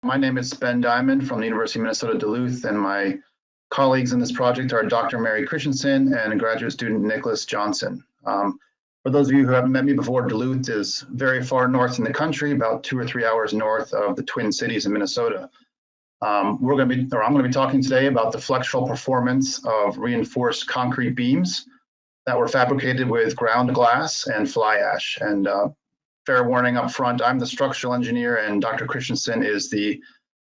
My name is Ben Dymond from the University of Minnesota Duluth, and my colleagues in this project are Dr. Mary Christiansen and graduate student Nicholas Johnson. For those of you who haven't met me before, Duluth is very far north in the country, about 2 or 3 hours north of the Twin Cities in Minnesota. I'm going to be talking today about the flexural performance of reinforced concrete beams that were fabricated with ground glass and fly ash. And fair warning up front, I'm the structural engineer and Dr. Christiansen is the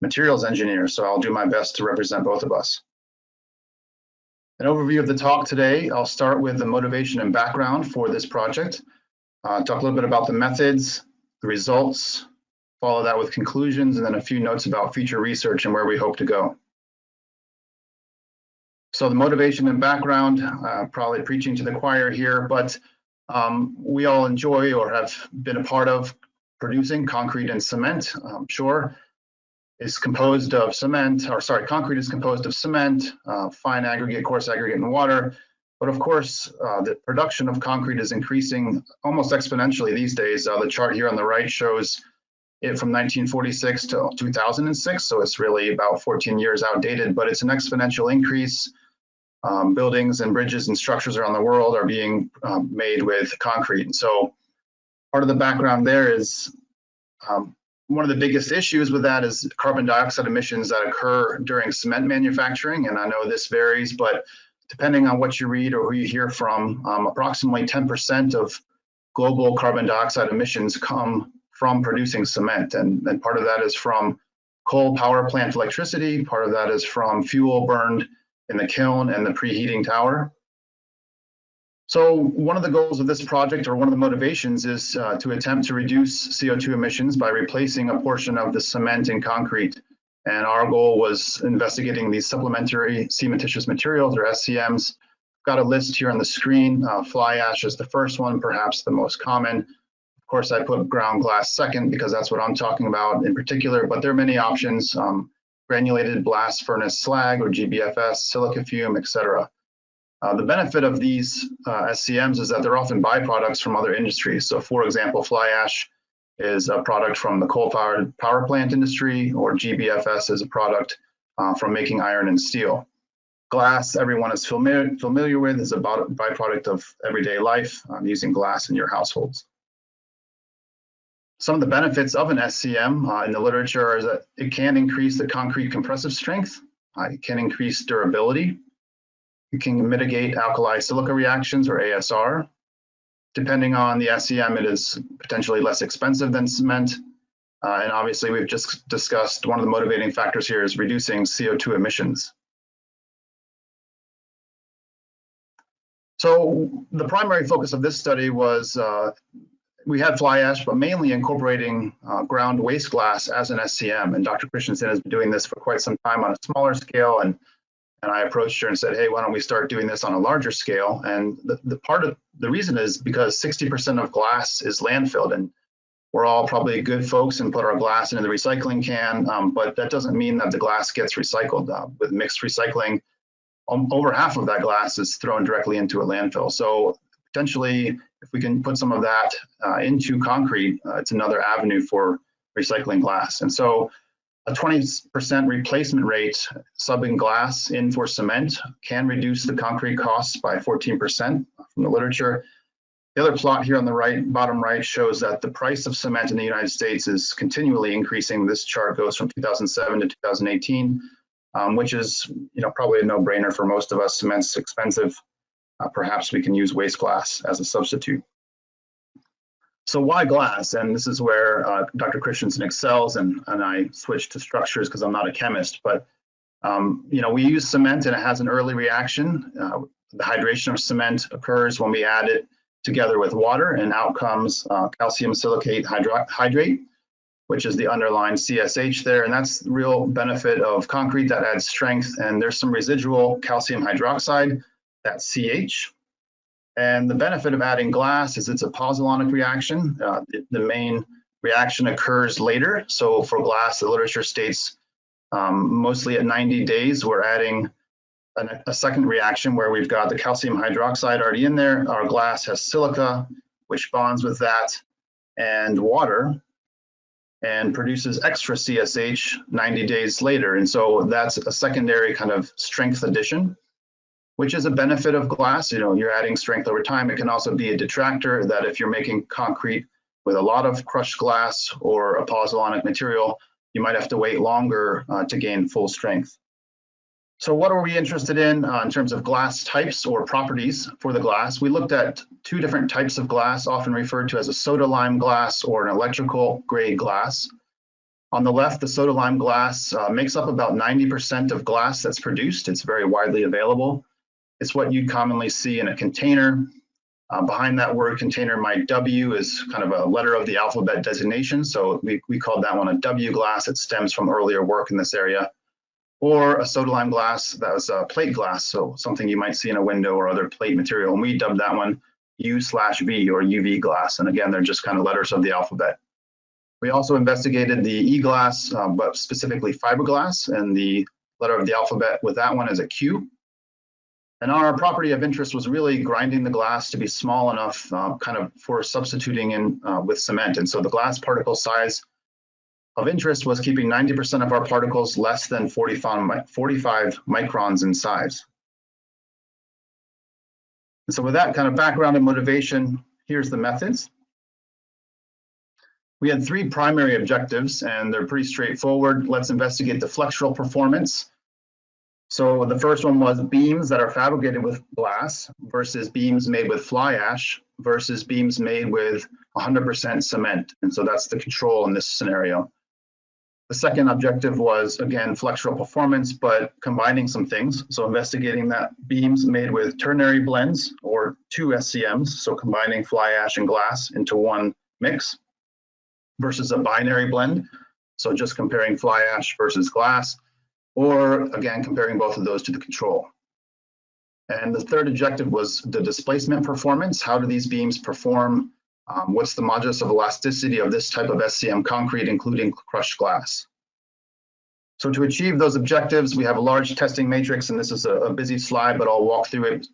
materials engineer, so I'll do my best to represent both of us. An overview of the talk today, I'll start with the motivation and background for this project, talk a little bit about the methods, the results, follow that with conclusions, and then a few notes about future research and where we hope to go. So the motivation and background, probably preaching to the choir here, but we all enjoy or have been a part of producing concrete and cement. Concrete is composed of cement, fine aggregate, coarse aggregate, and water. But of course, the production of concrete is increasing almost exponentially these days. The chart here on the right shows it from 1946 to 2006, so it's really about 14 years outdated, but it's an exponential increase. Buildings and bridges and structures around the world are being made with concrete. And so part of the background there is one of the biggest issues with that is carbon dioxide emissions that occur during cement manufacturing. And I know this varies, but depending on what you read or who you hear from, approximately 10% of global carbon dioxide emissions come from producing cement. And part of that is from coal power plant electricity. Part of that is from fuel burned in the kiln and the preheating tower. So one of the goals of this project, or one of the motivations, is to attempt to reduce CO2 emissions by replacing a portion of the cement and concrete. And our goal was investigating these supplementary cementitious materials, or SCMs. Got a list here on the screen. Fly ash is the first one, perhaps the most common. Of course, I put ground glass second because that's what I'm talking about in particular, but there are many options. Granulated blast furnace slag, or GBFS, silica fume, etc. The benefit of these SCMs is that they're often byproducts from other industries. So for example, fly ash is a product from the coal-fired power plant industry, or GBFS is a product from making iron and steel. Glass, everyone is familiar with, is a byproduct of everyday life, using glass in your households. Some of the benefits of an SCM in the literature is that it can increase the concrete compressive strength, it can increase durability, it can mitigate alkali silica reactions, or ASR. Depending on the SCM, it is potentially less expensive than cement. And obviously, we've just discussed one of the motivating factors here is reducing CO2 emissions. So the primary focus of this study was we had fly ash, but mainly incorporating ground waste glass as an SCM. And Dr. Christiansen has been doing this for quite some time on a smaller scale. And I approached her and said, hey, why don't we start doing this on a larger scale? And the reason is because 60% of glass is landfilled. And we're all probably good folks and put our glass into the recycling can, but that doesn't mean that the glass gets recycled. With mixed recycling, over half of that glass is thrown directly into a landfill. So potentially, if we can put some of that into concrete, it's another avenue for recycling glass. And so a 20% replacement rate subbing glass in for cement can reduce the concrete costs by 14% from the literature. The other plot here on the right, bottom right, shows that the price of cement in the United States is continually increasing. This chart goes from 2007 to 2018, which is probably a no-brainer for most of us. Cement's expensive. Perhaps we can use waste glass as a substitute. So why glass? And this is where Dr. Christiansen excels, and I switched to structures because I'm not a chemist. But we use cement, and it has an early reaction. The hydration of cement occurs when we add it together with water, and out comes calcium silicate hydrate, which is the underlined CSH there. And that's the real benefit of concrete, that adds strength. And there's some residual calcium hydroxide, that's CH. And the benefit of adding glass is it's a Pozzolanic reaction. The main reaction occurs later. So for glass, the literature states mostly at 90 days, we're adding a second reaction where we've got the calcium hydroxide already in there. Our glass has silica, which bonds with that, and water, and produces extra CSH 90 days later. And so that's a secondary kind of strength addition, which is a benefit of glass. You know, you're adding strength over time. It can also be a detractor that if you're making concrete with a lot of crushed glass or a pozzolanic material, you might have to wait longer to gain full strength. So what are we interested in terms of glass types or properties for the glass? We looked at two different types of glass, often referred to as a soda lime glass or an electrical grade glass. On the left, the soda lime glass makes up about 90% of glass that's produced. It's very widely available. It's what you'd commonly see in a container. Behind that word container, my W is kind of a letter of the alphabet designation. So we called that one a W glass. It stems from earlier work in this area. Or a soda lime glass that was a plate glass, so something you might see in a window or other plate material. And we dubbed that one U/V or UV glass. And again, they're just kind of letters of the alphabet. We also investigated the E glass, but specifically fiberglass, and the letter of the alphabet with that one is a Q. And our property of interest was really grinding the glass to be small enough kind of for substituting in with cement. And so the glass particle size of interest was keeping 90% of our particles less than 45 microns in size. And so with that kind of background and motivation, here's the methods. We had three primary objectives, and they're pretty straightforward. Let's investigate the flexural performance. So the first one was beams that are fabricated with glass versus beams made with fly ash versus beams made with 100% cement. And so that's the control in this scenario. The second objective was, again, flexural performance, but combining some things. So investigating that beams made with ternary blends or 2 SCMs, so combining fly ash and glass into one mix versus a binary blend. So just comparing fly ash versus glass, or again, comparing both of those to the control. And the third objective was the displacement performance. How do these beams perform? What's the modulus of elasticity of this type of SCM concrete, including crushed glass? So to achieve those objectives, we have a large testing matrix, and this is a busy slide, but I'll walk through it.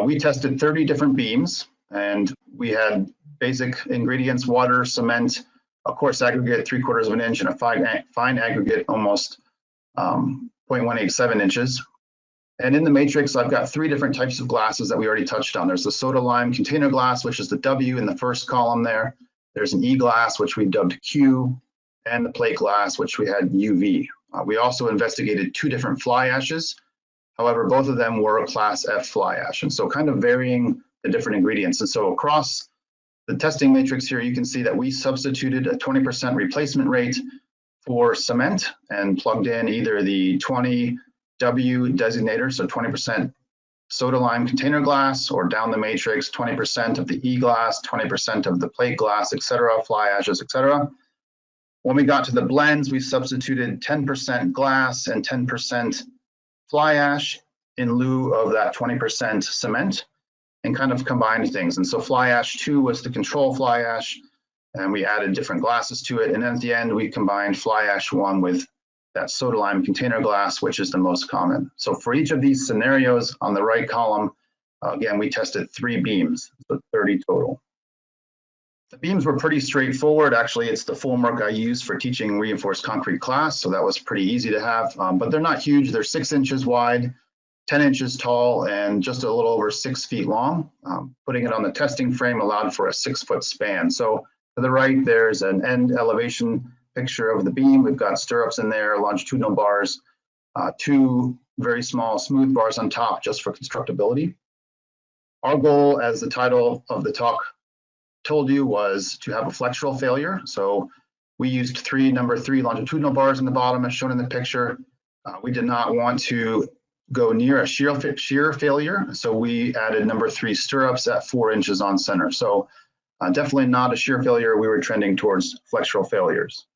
We tested 30 different beams, and we had basic ingredients: water, cement, a coarse aggregate 3/4 of an inch, and a fine aggregate almost 0.187 inches. And in the matrix, I've got three different types of glasses that we already touched on. There's the soda lime container glass, which is the W in the first column there. There's an E glass, which we dubbed Q, and the plate glass, which we had UV. We also investigated two different fly ashes. However, both of them were a class F fly ash, and so kind of varying the different ingredients. And so across the testing matrix here, you can see that we substituted a 20% replacement rate for cement and plugged in either the 20 W designator, so 20% soda lime container glass, or down the matrix, 20% of the E glass, 20% of the plate glass, etc., fly ashes, etc. When we got to the blends, we substituted 10% glass and 10% fly ash in lieu of that 20% cement, and kind of combined things. And so fly ash 2 was the control fly ash, and we added different glasses to it. And then at the end, we combined fly ash 1 with that soda lime container glass, which is the most common. So for each of these scenarios on the right column, again, we tested 3 beams, so 30 total. The beams were pretty straightforward. Actually, it's the formwork I used for teaching reinforced concrete class, so that was pretty easy to have, but they're not huge. They're 6 inches wide, 10 inches tall, and just a little over 6 feet long. Putting it on the testing frame allowed for a 6-foot span. So to the right, there's an end elevation picture of the beam. We've got stirrups in there, longitudinal bars, 2 very small smooth bars on top just for constructability. Our goal, as the title of the talk told you, was to have a flexural failure. So we used number 3 longitudinal bars in the bottom as shown in the picture. We did not want to go near a shear failure, so we added number 3 stirrups at 4 inches on center. So definitely not a shear failure. We were trending towards flexural failures.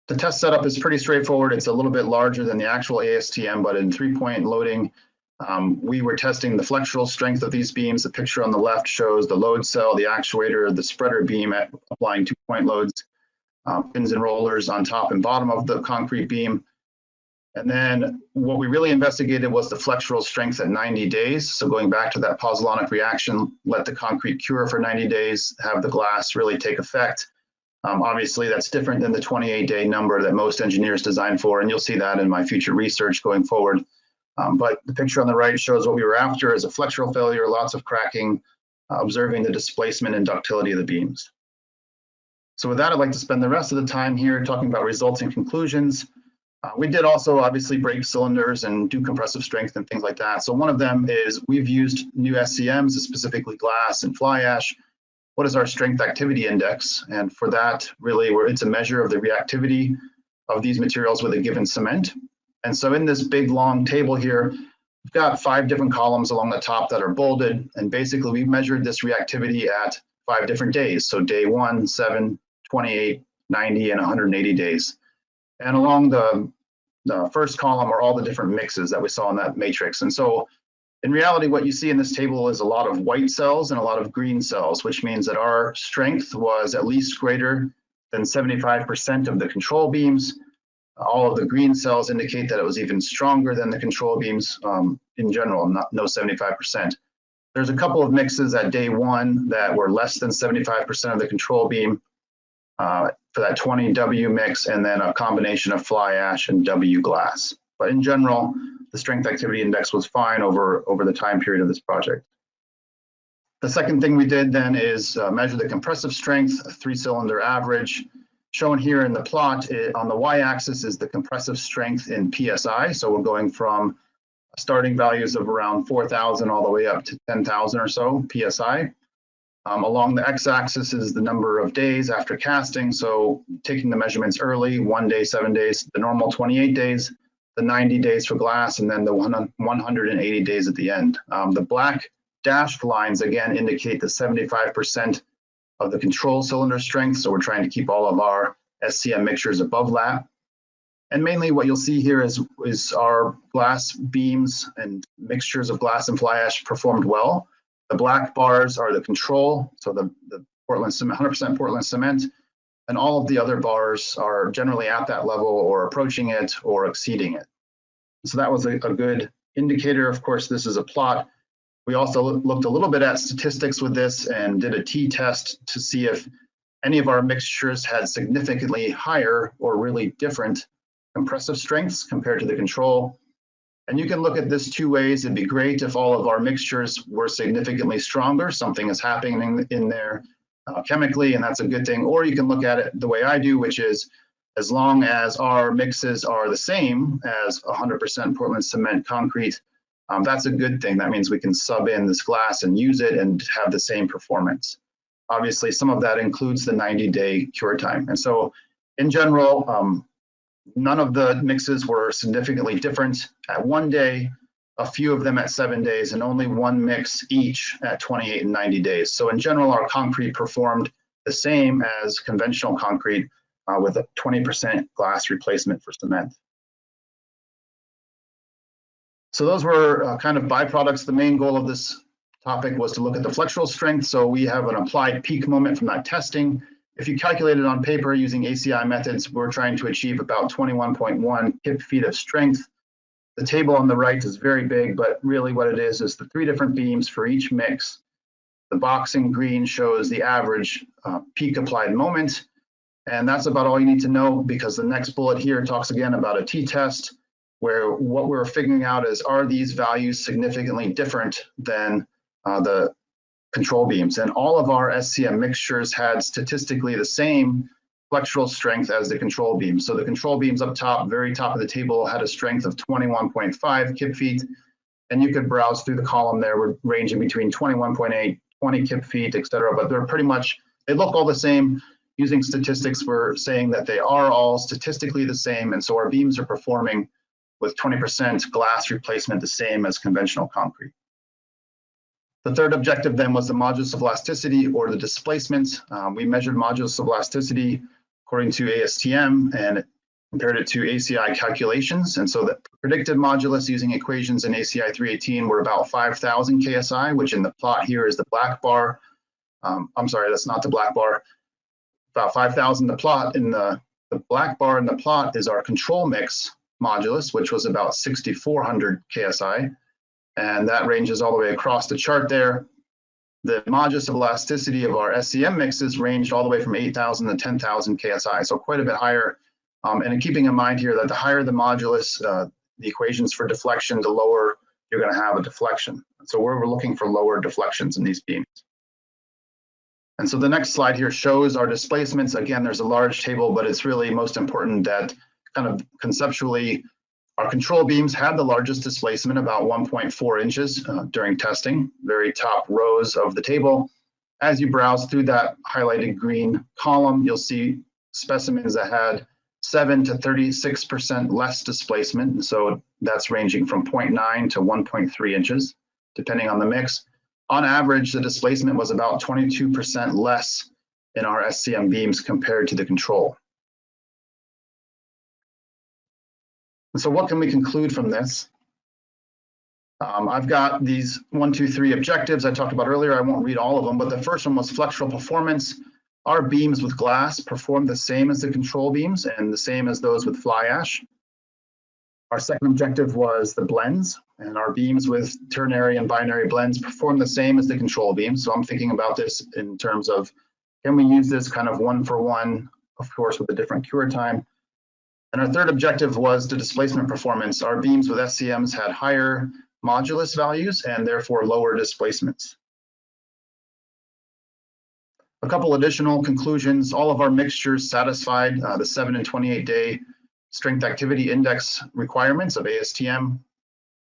The test setup is pretty straightforward. It's a little bit larger than the actual ASTM, but in 3-point loading, we were testing the flexural strength of these beams. The picture on the left shows the load cell, the actuator, the spreader beam at applying 2-point loads, pins and rollers on top and bottom of the concrete beam. And then what we really investigated was the flexural strength at 90 days. So going back to that pozzolanic reaction, let the concrete cure for 90 days, have the glass really take effect. Obviously, that's different than the 28-day number that most engineers design for, and you'll see that in my future research going forward. But the picture on the right shows what we were after as a flexural failure, lots of cracking, observing the displacement and ductility of the beams. So with that, I'd like to spend the rest of the time here talking about results and conclusions. We did also obviously break cylinders and do compressive strength and things like that. So one of them is we've used new SCMs, specifically glass and fly ash. What is our strength activity index? And for that, really, it's a measure of the reactivity of these materials with a given cement. And so in this big long table here, we've got 5 different columns along the top that are bolded. And basically, we've measured this reactivity at 5 different days. So day 1, 7, 28, 90, and 180 days. And along the first column are all the different mixes that we saw in that matrix. And so in reality, what you see in this table is a lot of white cells and a lot of green cells, which means that our strength was at least greater than 75% of the control beams. All of the green cells indicate that it was even stronger than the control beams in general, no 75%. There's a couple of mixes at day 1 that were less than 75% of the control beam for that 20W mix, and then a combination of fly ash and W glass. But in general, the strength activity index was fine over the time period of this project. The second thing we did then is measure the compressive strength, a 3-cylinder average. Shown here in the plot on the y-axis is the compressive strength in PSI. So we're going from starting values of around 4,000 all the way up to 10,000 or so PSI. Along the x-axis is the number of days after casting. So taking the measurements early, 1 day, 7 days, the normal 28 days, the 90 days for glass, and then the 180 days at the end. The black dashed lines again indicate the 75% of the control cylinder strength. So we're trying to keep all of our SCM mixtures above that. And mainly what you'll see here is our glass beams and mixtures of glass and fly ash performed well. The black bars are the control, so the Portland cement, 100% Portland cement, and all of the other bars are generally at that level or approaching it or exceeding it. So that was a good indicator. Of course, this is a plot. We also looked a little bit at statistics with this and did a t-test to see if any of our mixtures had significantly higher or really different compressive strengths compared to the control. And you can look at this 2 ways. It'd be great if all of our mixtures were significantly stronger. Something is happening in there chemically, and that's a good thing. Or you can look at it the way I do, which is as long as our mixes are the same as 100% Portland cement concrete, that's a good thing. That means we can sub in this glass and use it and have the same performance. Obviously, some of that includes the 90-day cure time. And so in general, none of the mixes were significantly different at 1 day, a few of them at 7 days, and only 1 mix each at 28 and 90 days. So in general, our concrete performed the same as conventional concrete with a 20% glass replacement for cement. So those were kind of byproducts. The main goal of this topic was to look at the flexural strength. So we have an applied peak moment from that testing. If you calculate it on paper using ACI methods, we're trying to achieve about 21.1 kip feet of strength. The table on the right is very big, but really what it is the 3 different beams for each mix. The box in green shows the average peak applied moment. And that's about all you need to know, because the next bullet here talks again about a t-test, where what we're figuring out is, are these values significantly different than the control beams? And all of our SCM mixtures had statistically the same flexural strength as the control beams. So the control beams up top, very top of the table, had a strength of 21.5 kip feet. And you could browse through the column there, we're ranging between 21.8, 20 kip feet, et cetera. But they're pretty much, they look all the same. Using statistics, we're saying that they are all statistically the same. And so our beams are performing with 20% glass replacement the same as conventional concrete. The third objective then was the modulus of elasticity, or the displacement. We measured modulus of elasticity according to ASTM and compared it to ACI calculations. And so the predicted modulus using equations in ACI 318 were about 5,000 KSI, which in the plot here is the black bar. I'm sorry, that's not the black bar. About 5,000 the plot. In the black bar in the plot is our control mix modulus, which was about 6,400 KSI. And that ranges all the way across the chart there. The modulus of elasticity of our SCM mixes ranged all the way from 8,000 to 10,000 KSI, so quite a bit higher. And keeping in mind here that the higher the modulus, the equations for deflection, the lower you're going to have a deflection. So we're looking for lower deflections in these beams. And so the next slide here shows our displacements. Again, there's a large table, but it's really most important that kind of conceptually, our control beams had the largest displacement, about 1.4 inches during testing, very top rows of the table. As you browse through that highlighted green column, you'll see specimens that had 7 to 36% less displacement. So that's ranging from 0.9 to 1.3 inches, depending on the mix. On average, the displacement was about 22% less in our SCM beams compared to the control. And so what can we conclude from this? I've got these 1, 2, 3 objectives I talked about earlier. I won't read all of them, but the first one was flexural performance. Our beams with glass perform the same as the control beams and the same as those with fly ash. Our second objective was the blends, and our beams with ternary and binary blends perform the same as the control beams. So I'm thinking about this in terms of, can we use this kind of 1-for-1, of course, with a different cure time. And our third objective was the displacement performance. Our beams with SCMs had higher modulus values and therefore lower displacements. A couple additional conclusions. All of our mixtures satisfied the 7 and 28-day strength activity index requirements of ASTM,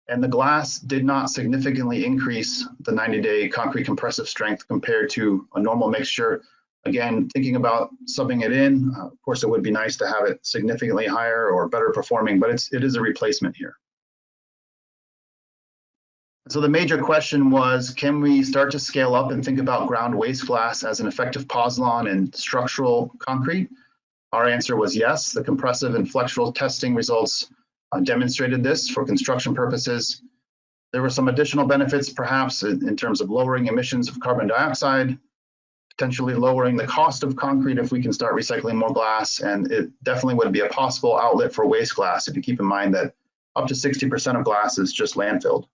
and the glass did not significantly increase the 90-day concrete compressive strength compared to a normal mixture. Again, thinking about subbing it in, of course, it would be nice to have it significantly higher or better performing, but it is a replacement here. So the major question was, can we start to scale up and think about ground waste glass as an effective pozzolan in structural concrete? Our answer was yes. The compressive and flexural testing results demonstrated this for construction purposes. There were some additional benefits, perhaps in terms of lowering emissions of carbon dioxide, potentially lowering the cost of concrete if we can start recycling more glass, and it definitely would be a possible outlet for waste glass if you keep in mind that up to 60% of glass is just landfilled.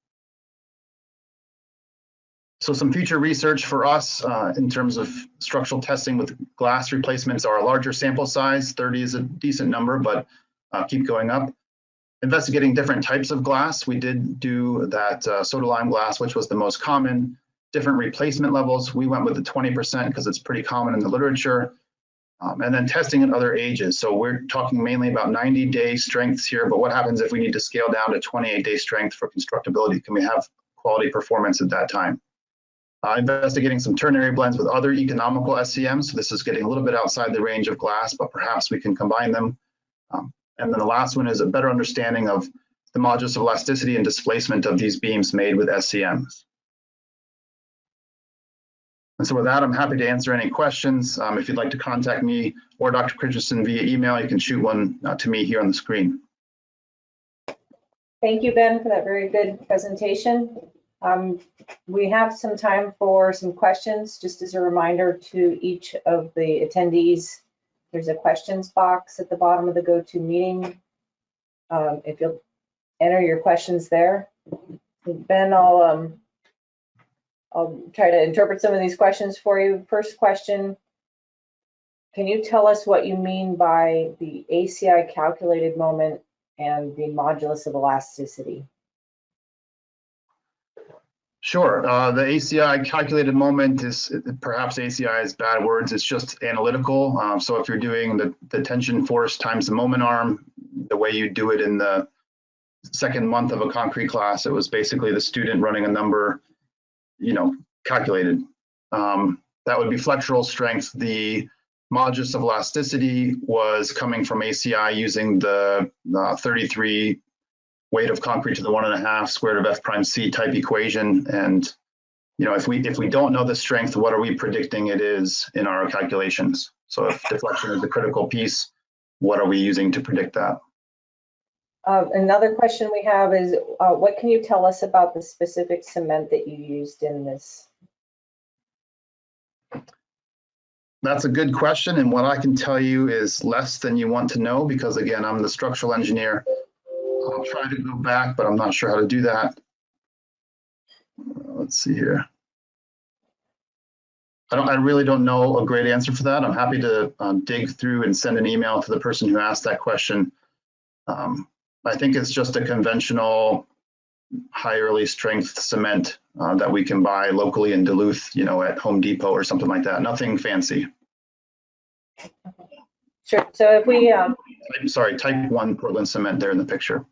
So some future research for us in terms of structural testing with glass replacements are a larger sample size. 30 is a decent number, but keep going up. Investigating different types of glass. We did do that soda lime glass, which was the most common. Different replacement levels. We went with the 20% because it's pretty common in the literature. And then testing at other ages. So we're talking mainly about 90-day strengths here, but what happens if we need to scale down to 28-day strength for constructability? Can we have quality performance at that time? Investigating some ternary blends with other economical SCMs. So this is getting a little bit outside the range of glass, but perhaps we can combine them. And then the last one is a better understanding of the modulus of elasticity and displacement of these beams made with SCMs. And so with that, I'm happy to answer any questions. If you'd like to contact me or Dr. Christiansen via email, you can shoot one to me here on the screen. Thank you, Ben, for that very good presentation. We have some time for some questions. Just as a reminder to each of the attendees, there's a questions box at the bottom of the GoToMeeting. If you'll enter your questions there. Ben, I'll try to interpret some of these questions for you. First question, can you tell us what you mean by the ACI calculated moment and the modulus of elasticity? Sure. The ACI calculated moment is, perhaps ACI is bad words, it's just analytical. So if you're doing the tension force times the moment arm, the way you do it in the second month of a concrete class, it was basically the student running a number, calculated. That would be flexural strength. The modulus of elasticity was coming from ACI using the 33 weight of concrete to the 1.5 square root of F prime C type equation. And, if we don't know the strength, what are we predicting it is in our calculations? So if deflection is the critical piece, what are we using to predict that? Another question we have is, what can you tell us about the specific cement that you used in this? That's a good question. And what I can tell you is less than you want to know, because again, I'm the structural engineer. I'll try to go back, but I'm not sure how to do that. Let's see here. I really don't know a great answer for that. I'm happy to dig through and send an email to the person who asked that question. I think it's just a conventional high early strength cement that we can buy locally in Duluth, at Home Depot or something like that. Nothing fancy. Sure. So if we, Sorry, type 1 Portland cement there in the picture.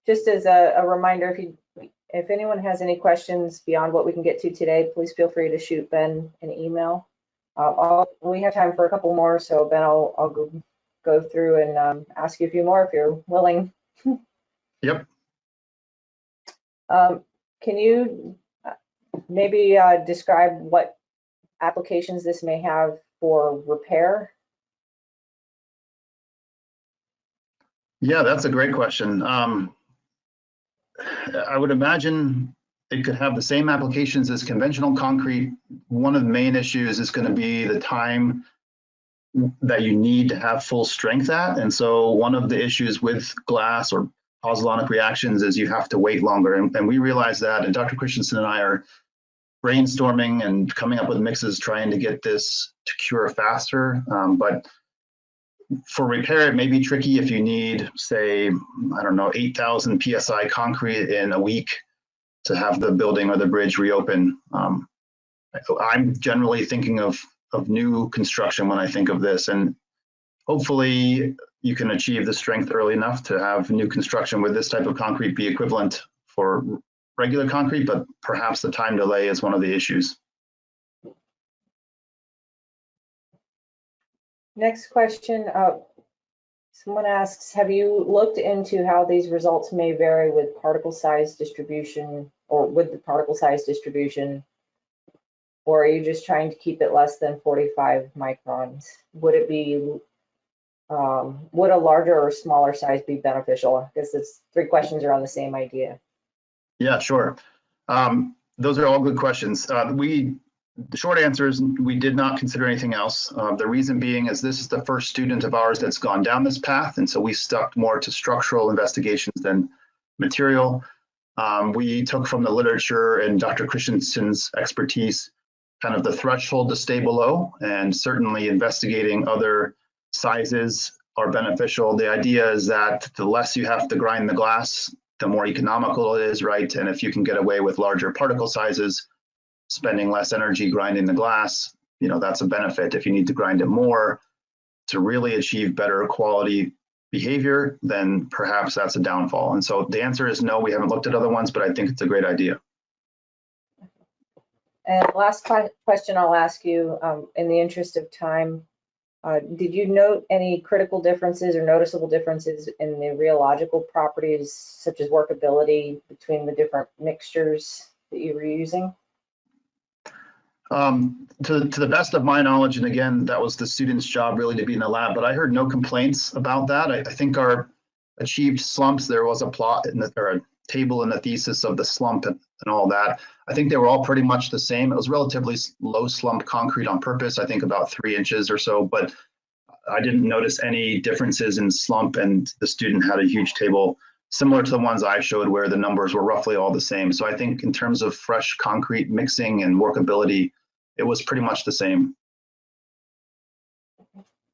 just as a reminder, if anyone has any questions beyond what we can get to today, please feel free to shoot Ben an email. We have time for a couple more, so Ben, I'll go through and ask you a few more if you're willing. Yep. Can you maybe describe what applications this may have for repair? Yeah, that's a great question. I would imagine it could have the same applications as conventional concrete. One of the main issues is going to be the time that you need to have full strength at. And so one of the issues with glass or pozzolanic reactions is you have to wait longer. And we realize that, and Dr. Christiansen and I are brainstorming and coming up with mixes trying to get this to cure faster. But for repair, it may be tricky if you need, say, I don't know, 8,000 PSI concrete in a week to have the building or the bridge reopen. I'm generally thinking of new construction when I think of this, and hopefully you can achieve the strength early enough to have new construction with this type of concrete be equivalent for regular concrete, but perhaps the time delay is one of the issues. Next question, someone asks, have you looked into how these results may vary with particle size distribution or with the particle size distribution, or are you just trying to keep it less than 45 microns? Would it be, would a larger or smaller size be beneficial? I guess it's 3 questions around the same idea. Yeah, sure. Those are all good questions. The short answer is we did not consider anything else. The reason being is this is the first student of ours that's gone down this path, and so we stuck more to structural investigations than material. We took from the literature and Dr. Christiansen's expertise kind of the threshold to stay below, and certainly investigating other sizes are beneficial. The idea is that the less you have to grind the glass, the more economical it is, right? And if you can get away with larger particle sizes, spending less energy grinding the glass, that's a benefit. If you need to grind it more to really achieve better quality behavior, then perhaps that's a downfall. And so the answer is no, we haven't looked at other ones, but I think it's a great idea. And last question I'll ask you, in the interest of time, did you note any critical differences or noticeable differences in the rheological properties, such as workability, between the different mixtures that you were using? To the best of my knowledge, and again, that was the student's job really to be in the lab, but I heard no complaints about that. I think our achieved slumps, there was a plot or a table in the thesis of the slump and all that. I think they were all pretty much the same. It was relatively low slump concrete on purpose, I think about 3 inches or so, but I didn't notice any differences in slump, and the student had a huge table similar to the ones I showed where the numbers were roughly all the same. So I think in terms of fresh concrete mixing and workability, it was pretty much the same.